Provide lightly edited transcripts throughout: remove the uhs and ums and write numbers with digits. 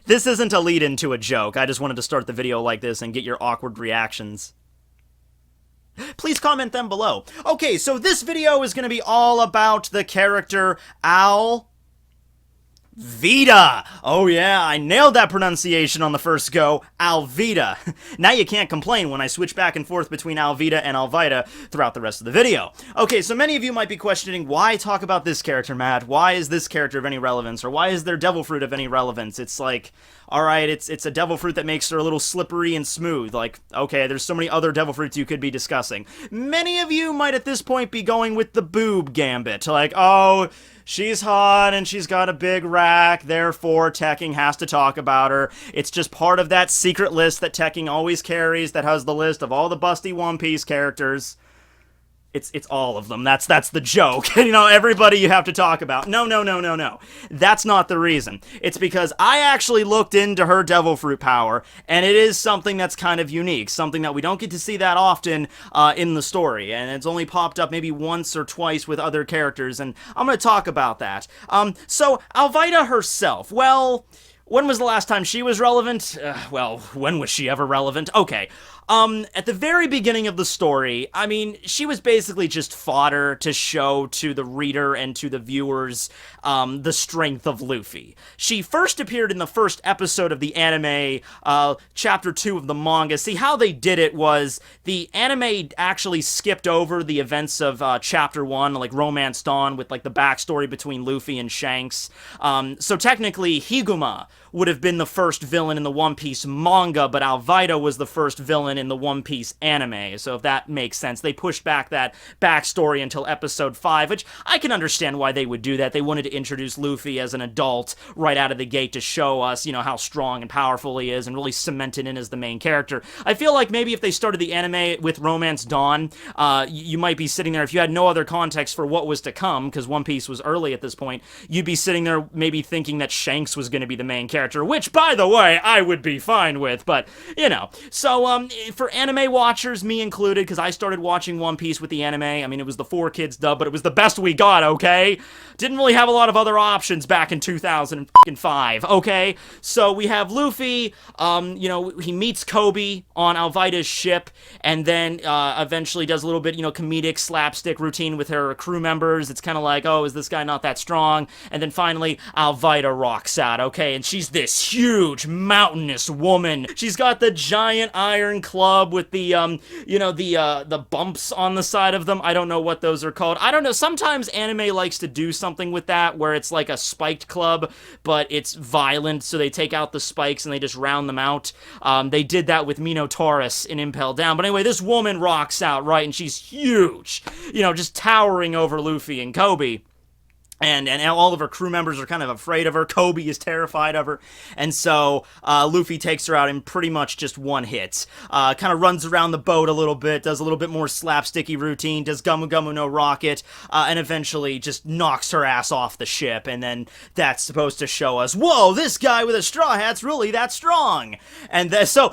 This isn't a lead into a joke. I just wanted to start the video like this and get your awkward reactions. Please comment them below. Okay, so this video is going to be all about the character Alvida. Oh yeah, I nailed that pronunciation on the first go. Alvida. Now you can't complain when I switch back and forth between Alvida and Alvida throughout the rest of the video. Okay, so many of you might be questioning, why talk about this character, Matt? Why is this character of any relevance? Or why is their devil fruit of any relevance? It's like, alright, it's a devil fruit that makes her a little slippery and smooth. Like, okay, there's so many other devil fruits you could be discussing. Many of you might at this point be going with the boob gambit. Like, oh, she's hot and she's got a big rack, therefore Tekking has to talk about her. It's just part of that secret list that Tekking always carries that has the list of all the busty One Piece characters. It's all of them. That's the joke. You know, everybody you have to talk about. No. That's not the reason. It's because I actually looked into her devil fruit power, and it is something that's kind of unique. Something that we don't get to see that often in the story, and it's only popped up maybe once or twice with other characters, and I'm going to talk about that. So, Alvida herself, well, when was the last time she was relevant? Well, when was she ever relevant? Okay. At the very beginning of the story, I mean, she was basically just fodder to show to the reader and to the viewers, the strength of Luffy. She first appeared in the first episode of the anime, chapter 2 of the manga. See, how they did it was, the anime actually skipped over the events of, chapter 1, like Romance Dawn, with, like, the backstory between Luffy and Shanks. So technically, Higuma would have been the first villain in the One Piece manga, but Alvida was the first villain in the One Piece anime, so if that makes sense. They pushed back that backstory until episode 5, which I can understand why they would do that. They wanted to introduce Luffy as an adult right out of the gate to show us, you know, how strong and powerful he is and really cement it in as the main character. I feel like maybe if they started the anime with Romance Dawn, you might be sitting there, if you had no other context for what was to come, because One Piece was early at this point, you'd be sitting there maybe thinking that Shanks was going to be the main character, which, by the way, I would be fine with, but, you know. So, for anime watchers, me included, because I started watching One Piece with the anime, I mean, it was the 4Kids dub, but it was the best we got, okay? Didn't really have a lot of other options back in 2005, okay? So, we have Luffy, you know, he meets Kobe on Alvida's ship, and then, eventually does a little bit, you know, comedic slapstick routine with her crew members. It's kind of like, oh, is this guy not that strong? And then finally, Alvida rocks out, okay? And she's this huge, mountainous woman. She's got the giant iron club with the, you know, the bumps on the side of them. I don't know what those are called. I don't know. Sometimes anime likes to do something with that, where it's like a spiked club, but it's violent, so they take out the spikes and they just round them out. They did that with Minotaurus in Impel Down. But anyway, this woman rocks out, right? And she's huge. You know, just towering over Luffy and Kobe. And all of her crew members are kind of afraid of her. Kobe is terrified of her. And so, Luffy takes her out in pretty much just one hit. Kind of runs around the boat a little bit, does a little bit more slapsticky routine, does Gumu Gumu no Rocket, and eventually just knocks her ass off the ship. And then that's supposed to show us, whoa, this guy with a straw hat's really that strong. And so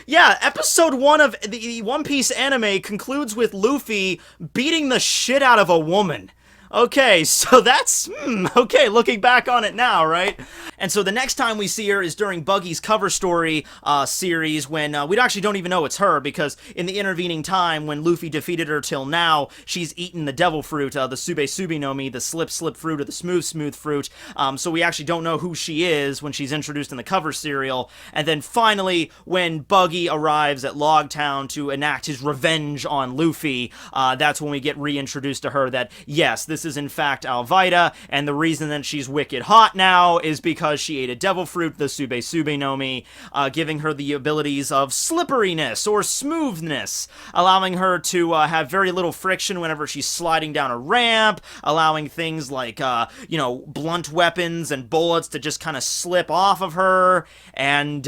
yeah, episode 1 of the One Piece anime concludes with Luffy beating the shit out of a woman. Okay, so that's, okay, looking back on it now, right? And so the next time we see her is during Buggy's cover story series, when we actually don't even know it's her, because in the intervening time, when Luffy defeated her till now, she's eaten the devil fruit, the Sube Sube no Mi, the slip fruit, or the smooth fruit, so we actually don't know who she is when she's introduced in the cover serial. And then finally, when Buggy arrives at Logtown to enact his revenge on Luffy, that's when we get reintroduced to her that, yes, this is in fact Alvida, and the reason that she's wicked hot now is because she ate a devil fruit, the Sube Sube no Mi, giving her the abilities of slipperiness or smoothness, allowing her to have very little friction whenever she's sliding down a ramp, allowing things like, you know, blunt weapons and bullets to just kind of slip off of her, and,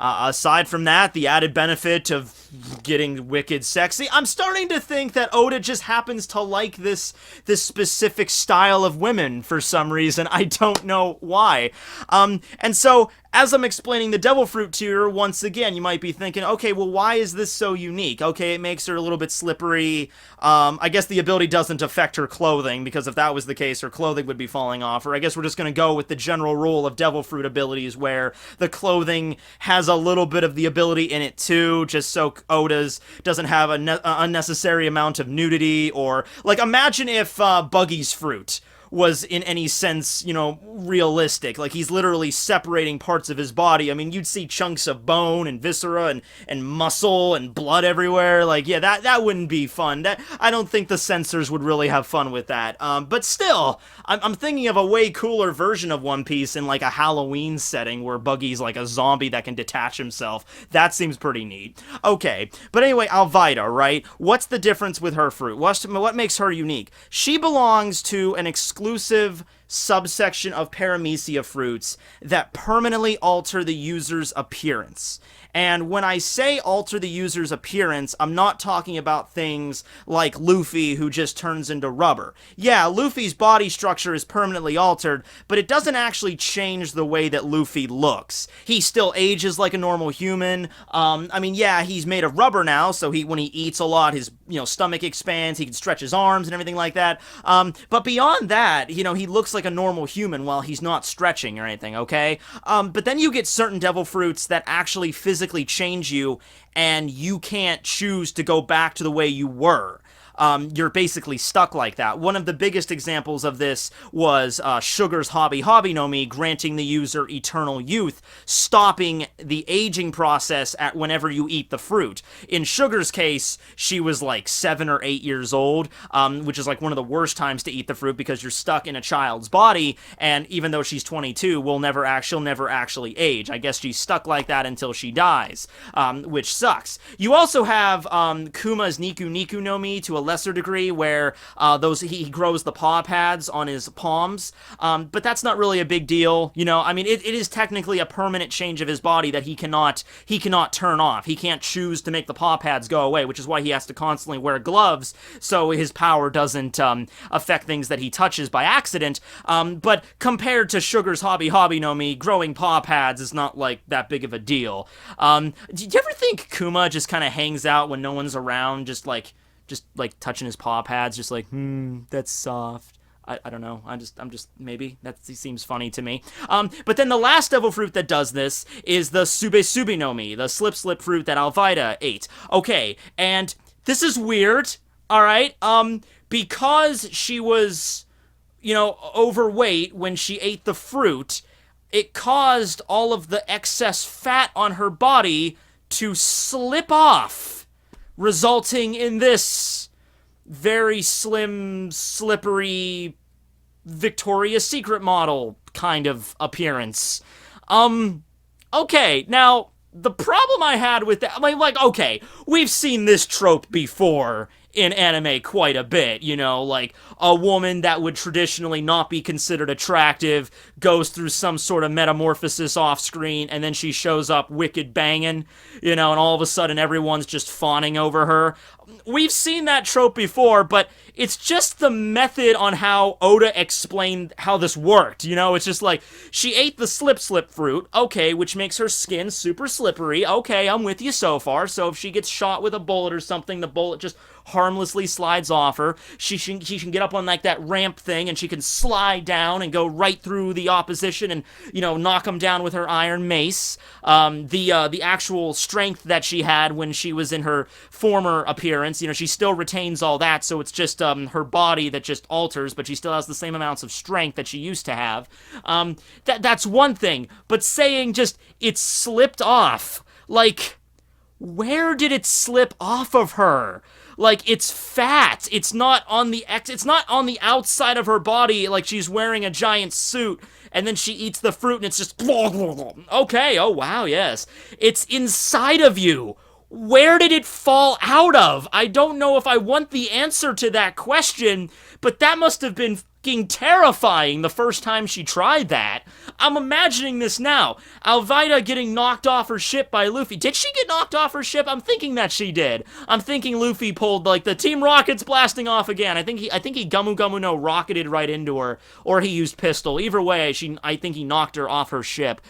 aside from that, the added benefit of getting wicked sexy. I'm starting to think that Oda just happens to like this specific style of women for some reason. I don't know why. And so, as I'm explaining the devil fruit to her, once again, you might be thinking, okay, well, why is this so unique? Okay, it makes her a little bit slippery. I guess the ability doesn't affect her clothing, because if that was the case, her clothing would be falling off. Or I guess we're just going to go with the general rule of devil fruit abilities, where the clothing has a little bit of the ability in it too, just so Oda's doesn't have an unnecessary amount of nudity. Or, like, imagine if Buggy's fruit was in any sense, you know, realistic. Like, he's literally separating parts of his body. I mean, you'd see chunks of bone and viscera and muscle and blood everywhere. Like, yeah, that wouldn't be fun. I don't think the censors would really have fun with that. But still, I'm thinking of a way cooler version of One Piece in, like, a Halloween setting where Buggy's like a zombie that can detach himself. That seems pretty neat. Okay, but anyway, Alvida, right? What's the difference with her fruit? What makes her unique? She belongs to an exclusive subsection of paramecia fruits that permanently alter the user's appearance. And when I say alter the user's appearance, I'm not talking about things like Luffy, who just turns into rubber. Yeah, Luffy's body structure is permanently altered, but it doesn't actually change the way that Luffy looks. He still ages like a normal human. I mean, yeah, he's made of rubber now, so when he eats a lot, his stomach expands, he can stretch his arms and everything like that. But beyond that, he looks like a normal human while he's not stretching or anything, okay? But then you get certain devil fruits that actually physically change you, and you can't choose to go back to the way you were. You're basically stuck like that. One of the biggest examples of this was Sugar's Hobby no Mi, granting the user eternal youth, stopping the aging process at whenever you eat the fruit. In Sugar's case, she was like 7 or 8 years old, which is like one of the worst times to eat the fruit because you're stuck in a child's body, and even though she's 22, she'll never actually age. I guess she's stuck like that until she dies, which sucks. You also have Kuma's Niku no Mi to a lesser degree, where he grows the paw pads on his palms, but that's not really a big deal. I mean, it is technically a permanent change of his body that he cannot turn off. He can't choose to make the paw pads go away, which is why he has to constantly wear gloves so his power doesn't affect things that he touches by accident. But compared to Sugar's Hobby no Mi, growing paw pads is not like that big of a deal. Do you ever think Kuma just kind of hangs out when no one's around, just like touching his paw pads, just like, that's soft. I don't know. I'm just maybe that seems funny to me. But then the last devil fruit that does this is the Sube Sube no Mi, the slip fruit that Alvida ate. Okay, and this is weird. All right. Because she was, overweight when she ate the fruit, it caused all of the excess fat on her body to slip off, resulting in this very slim, slippery Victoria's Secret model kind of appearance. Okay, now, the problem I had with that, okay, we've seen this trope before in anime quite a bit, like a woman that would traditionally not be considered attractive goes through some sort of metamorphosis off screen, and then she shows up wicked banging, and all of a sudden everyone's just fawning over her. We've seen that trope before, but it's just the method on how Oda explained how this worked, It's just like, she ate the slip fruit, okay, which makes her skin super slippery, okay, I'm with you so far, so if she gets shot with a bullet or something, the bullet just harmlessly slides off her. She can get up on like that ramp thing, and she can slide down and go right through the opposition and knock them down with her iron mace. The actual strength that she had when she was in her former appearance, she still retains all that, so it's just her body that just alters, but she still has the same amounts of strength that she used to have. That's one thing, but saying just it slipped off, like, where did it slip off of her? Like, it's fat. It's not on the outside of her body like she's wearing a giant suit, and then she eats the fruit and it's just okay, oh wow, yes. It's inside of you. Where did it fall out of? I don't know if I want the answer to that question, but that must have been fucking terrifying the first time she tried that. I'm imagining this now. Alvida getting knocked off her ship by Luffy. Did she get knocked off her ship? I'm thinking that she did. I'm thinking Luffy pulled, like, the Team Rocket's blasting off again. I think he Gumu Gumu no rocketed right into her, or he used pistol. Either way, I think he knocked her off her ship.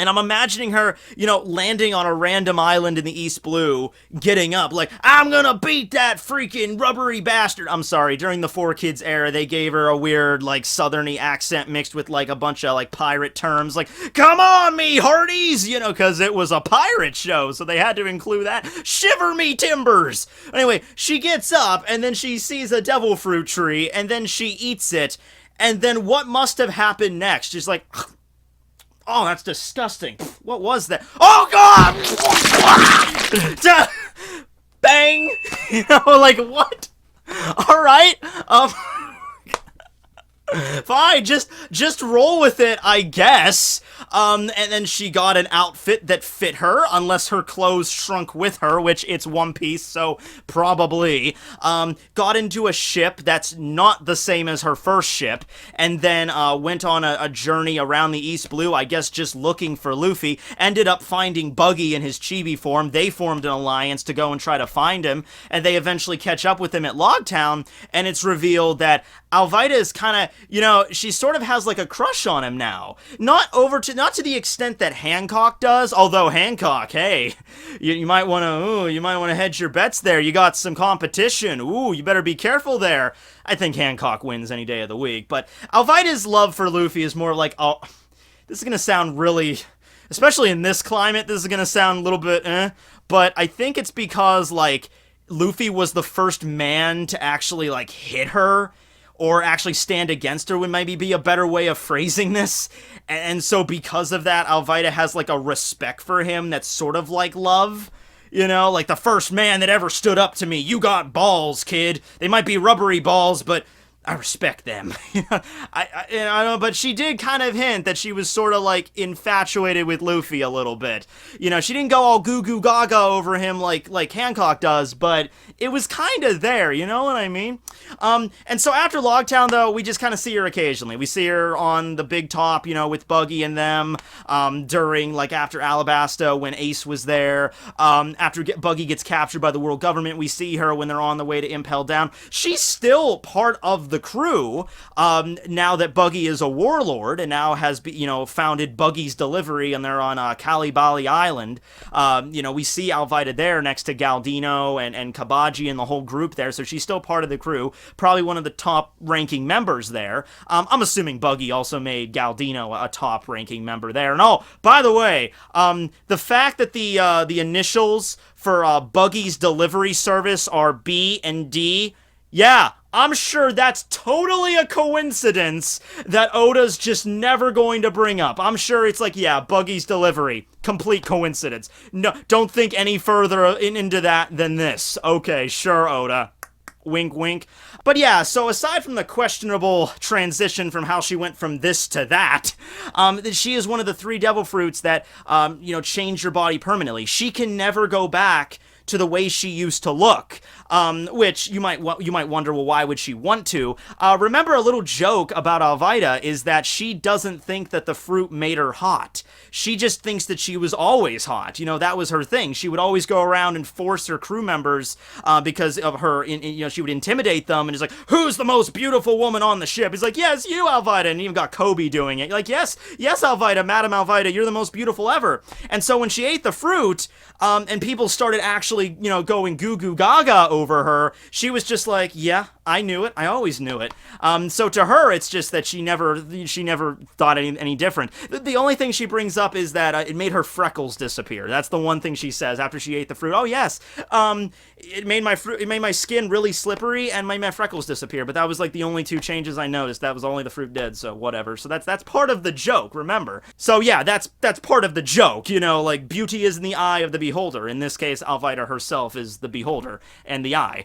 And I'm imagining her, landing on a random island in the East Blue, getting up, like, I'm gonna beat that freaking rubbery bastard. I'm sorry, during the 4Kids era, they gave her a weird, like, southerny accent mixed with, like, a bunch of, like, pirate terms, like, come on me, hearties, because it was a pirate show, so they had to include that. Shiver me timbers! Anyway, she gets up, and then she sees a devil fruit tree, and then she eats it, and then what must have happened next? She's like, oh, that's disgusting. What was that? Oh, God! Bang! Like, what? All right. Fine, just roll with it, I guess. And then she got an outfit that fit her, unless her clothes shrunk with her, which it's One Piece, so probably. Got into a ship that's not the same as her first ship, and then went on a journey around the East Blue, I guess just looking for Luffy. Ended up finding Buggy in his chibi form. They formed an alliance to go and try to find him, and they eventually catch up with him at Logtown, and it's revealed that Alvida is kind of, she sort of has like a crush on him now. Not to the extent that Hancock does, although Hancock, hey, you might want to hedge your bets there. You got some competition. Ooh, you better be careful there. I think Hancock wins any day of the week, but Alvida's love for Luffy is more like, oh, this is going to sound really, especially in this climate, this is going to sound a little bit but I think it's because, like, Luffy was the first man to actually, like, hit her, or actually stand against her would maybe be a better way of phrasing this. And so because of that, Alvida has, like, a respect for him that's sort of like love. Like the first man that ever stood up to me. You got balls, kid. They might be rubbery balls, but I respect them. I know, but she did kind of hint that she was sort of like infatuated with Luffy a little bit. She didn't go all goo goo gaga over him like Hancock does, but it was kind of there, you know what I mean? And so after Logtown, though, we just kind of see her occasionally. We see her on the big top, with Buggy and them, during, like, after Alabasta, when Ace was there. After Buggy gets captured by the world government, we see her when they're on the way to Impel Down. She's still part of the crew, now that Buggy is a warlord, and now has, founded Buggy's Delivery, and they're on Kalibali Island. We see Alvida there next to Galdino and Kabaji and the whole group there, so she's still part of the crew. Probably one of the top-ranking members there. I'm assuming Buggy also made Galdino a top-ranking member there. And oh, by the way, the fact that the initials for Buggy's delivery service are B and D, yeah, I'm sure that's totally a coincidence that Oda's just never going to bring up. I'm sure it's like, yeah, Buggy's Delivery. Complete coincidence. No, don't think any further into that than this. Okay, sure, Oda. Wink, wink. But yeah, so aside from the questionable transition from how she went from this to that, she is one of the 3 devil fruits that, change your body permanently. She can never go back to the way she used to look, which you might wonder, well, why would she want to? Remember, a little joke about Alvida is that she doesn't think that the fruit made her hot. She just thinks that she was always hot. That was her thing. She would always go around and force her crew members, because of her, she would intimidate them, and it's like, who's the most beautiful woman on the ship? He's like, yes, you, Alvida, and even got Kobe doing it. You're like, yes, Alvida, Madam Alvida, you're the most beautiful ever. And so when she ate the fruit, and people started actually, going goo goo gaga over her, she was just like, yeah, I knew it. I always knew it. So to her, it's just that she never thought any different. The only thing she brings up is that it made her freckles disappear. That's the one thing she says after she ate the fruit. Oh yes, it made my skin really slippery and my freckles disappear. But that was like the only 2 changes I noticed. That was only the fruit did. So whatever. So that's part of the joke. Remember. So yeah, that's part of the joke. Like beauty is in the eye of the beholder. In this case, Alvida herself is the beholder and the eye.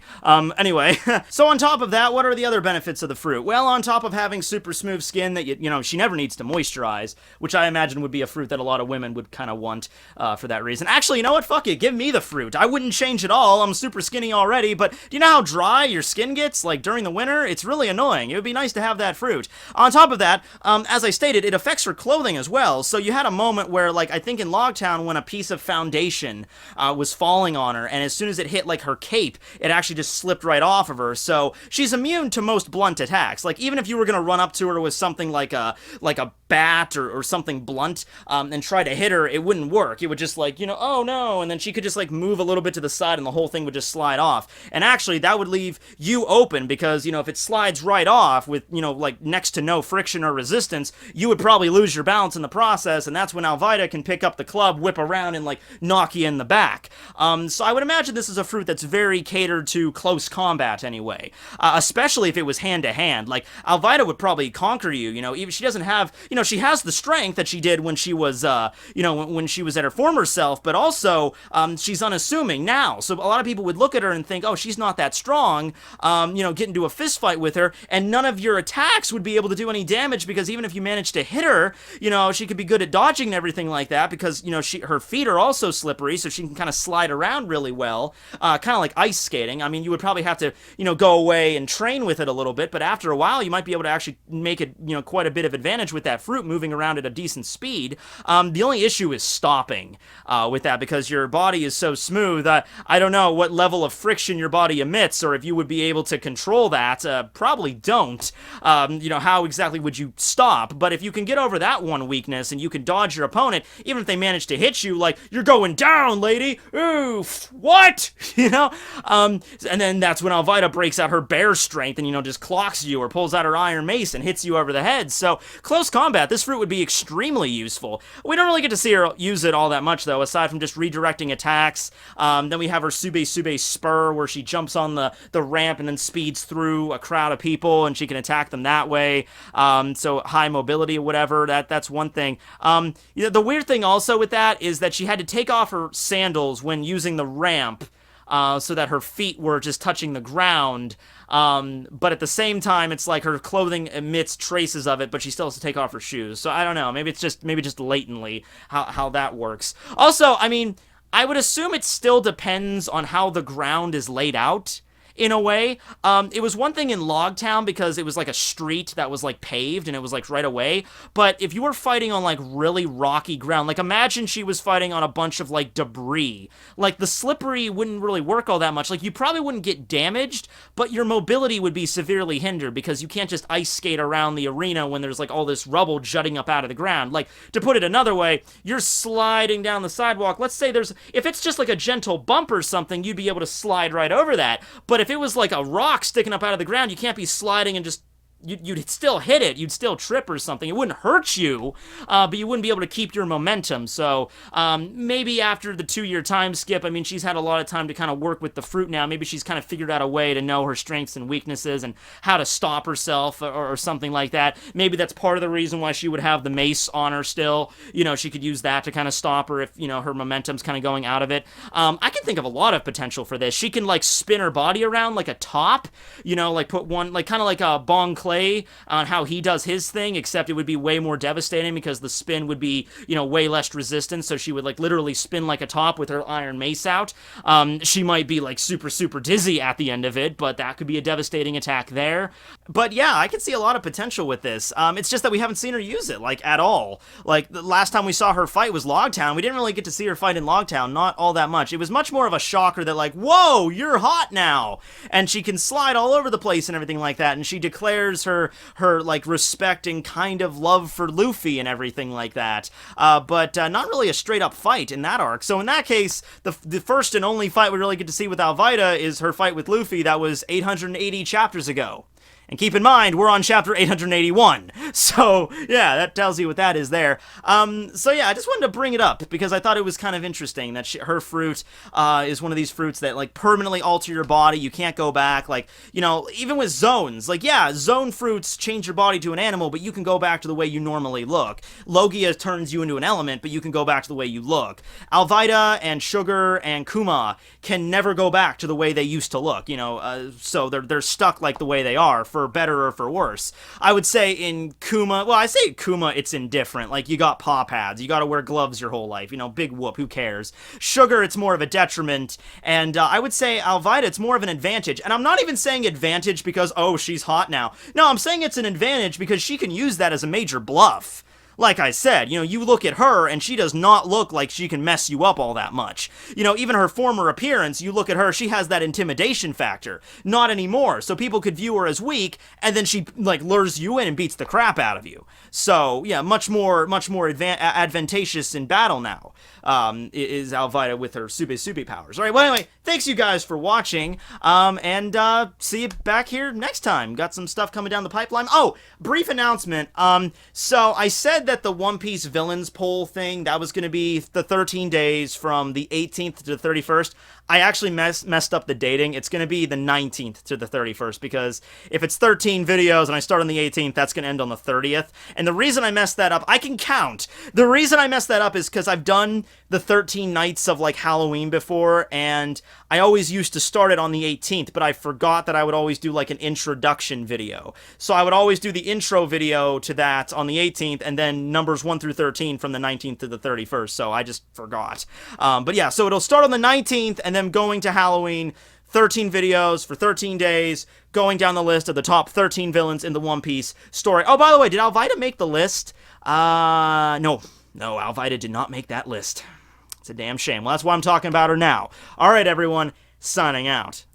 Anyway, so on top of that, what are the other benefits of the fruit? Well, on top of having super smooth skin that she never needs to moisturize, which I imagine would be a fruit that a lot of women would kind of want for that reason. Actually, you know what? Fuck it. Give me the fruit. I wouldn't change at all. I'm super skinny already, but do you know how dry your skin gets, like, during the winter? It's really annoying. It would be nice to have that fruit. On top of that, as I stated, it affects her clothing as well, so you had a moment where, like, I think in Logtown, when a piece of foundation was falling on her, and as soon as it hit, like, her cape, it actually just slipped right off of her, so she's immune to most blunt attacks. Like, even if you were gonna run up to her with something like a bat or something blunt and try to hit her, it wouldn't work. It would just like, oh no, and then she could just like move a little bit to the side and the whole thing would just slide off. And actually that would leave you open because, if it slides right off with, like next to no friction or resistance, you would probably lose your balance in the process, and that's when Alvida can pick up the club, whip around, and like knock you in the back. So I would imagine this is a fruit that's very catered to close combat anyway, especially if it was hand to hand. Like Alvida would probably conquer you. Even she doesn't have, she has the strength that she did when she was, when she was at her former self, but also she's unassuming now. So a lot of people would look at her and think, oh, she's not that strong. Get into a fist fight with her, and none of your attacks would be able to do any damage because even if you managed to hit her, she could be good at dodging and everything like that because her feet are also slippery, so she can kind of slide around really well, kind of like ice skating. I mean, you would probably have to go away and train with it a little bit, but after a while you might be able to actually make it quite a bit of advantage with that fruit moving around at a decent speed. The only issue is stopping with that because your body is so smooth. I don't know what level of friction your body emits or if you would be able to control that. Probably don't. How exactly would you stop? But if you can get over that one weakness and you can dodge your opponent, even if they manage to hit you, like, you're going down, lady! Oof! What? And then that's when Alvida breaks out her bear strength and, just clocks you or pulls out her iron mace and hits you over the head. So, close combat, this fruit would be extremely useful. We don't really get to see her use it all that much, though, aside from just redirecting attacks. Then we have her Sube Sube spur, where she jumps on the ramp and then speeds through a crowd of people, and she can attack them that way. So high mobility or whatever, that's one thing. The weird thing also with that is that she had to take off her sandals when using the ramp, so that her feet were just touching the ground. But at the same time, it's like her clothing emits traces of it, but she still has to take off her shoes. So I don't know, maybe just latently how that works. Also, I mean, I would assume it still depends on how the ground is laid out. In a way, it was one thing in Logtown because it was like a street that was like paved and it was like right away. But if you were fighting on like really rocky ground, like imagine she was fighting on a bunch of like debris, like the slippery wouldn't really work all that much. Like you probably wouldn't get damaged, but your mobility would be severely hindered because you can't just ice skate around the arena when there's like all this rubble jutting up out of the ground. Like, to put it another way, you're sliding down the sidewalk. Let's say if it's just like a gentle bump or something, you'd be able to slide right over that. But if it was like a rock sticking up out of the ground, you can't be sliding and just you'd still hit it, you'd still trip or something. It wouldn't hurt you, but you wouldn't be able to keep your momentum. So maybe after the 2-year time skip, I mean, she's had a lot of time to kind of work with the fruit now. Maybe she's kind of figured out a way to know her strengths and weaknesses and how to stop herself or something like that. Maybe that's part of the reason why she would have the mace on her still. She could use that to kind of stop her if, her momentum's kind of going out of it. I can think of a lot of potential for this. She can, like, spin her body around like a top, like put one, like, kind of like a Bong Clay on how he does his thing, except it would be way more devastating because the spin would be, way less resistance, so she would, like, literally spin like a top with her iron mace out. She might be, like, super, super dizzy at the end of it, but that could be a devastating attack there. But yeah, I can see a lot of potential with this. It's just that we haven't seen her use it, like, at all. Like, the last time we saw her fight was Logtown. We didn't really get to see her fight in Logtown, not all that much. It was much more of a shocker that, like, whoa, you're hot now! And she can slide all over the place and everything like that, and she declares her like respect and kind of love for Luffy and everything like that, but not really a straight up fight in that arc. So in that case, the first and only fight we really get to see with Alvida is her fight with Luffy that was 880 chapters ago. And keep in mind, we're on chapter 881. So, yeah, that tells you what that is there. So yeah, I just wanted to bring it up because I thought it was kind of interesting that her fruit is one of these fruits that, like, permanently alter your body. You can't go back. Like, even with zones. Like, yeah, zone fruits change your body to an animal, but you can go back to the way you normally look. Logia turns you into an element, but you can go back to the way you look. Alvida and Sugar and Kuma can never go back to the way they used to look, so they're stuck like the way they are, for better or for worse. I would say in Kuma, well, I say Kuma, it's indifferent. Like, you got paw pads, you gotta wear gloves your whole life, big whoop, who cares? Sugar, it's more of a detriment, and I would say Alvida, it's more of an advantage. And I'm not even saying advantage because, oh, she's hot now. No, I'm saying it's an advantage because she can use that as a major bluff. like I said, you look at her and she does not look like she can mess you up all that much. Even her former appearance, you look at her, she has that intimidation factor. Not anymore. So people could view her as weak, and then she lures you in and beats the crap out of you. So yeah, much more advantageous in battle now. Is Alvida with her Sube Sube powers. Alright, well anyway, thanks you guys for watching, and see you back here next time. Got some stuff coming down the pipeline. Oh, brief announcement, so I said that the One Piece villains poll thing, that was going to be the 13 days from the 18th to the 31st. I actually messed up the dating. It's going to be the 19th to the 31st, because if it's 13 videos and I start on the 18th, that's going to end on the 30th. And the reason I messed that up, I can count. The reason I messed that up is because I've done the 13 nights of Halloween before, and I always used to start it on the 18th, but I forgot that I would always do an introduction video. So I would always do the intro video to that on the 18th, and then numbers 1 through 13 from the 19th to the 31st, so I just forgot. But yeah, so it'll start on the 19th, and then going to Halloween, 13 videos for 13 days, going down the list of the top 13 villains in the One Piece story. Oh, by the way, did Alvida make the list? No, Alvida did not make that list. It's a damn shame. Well, that's why I'm talking about her now. Alright, everyone, signing out.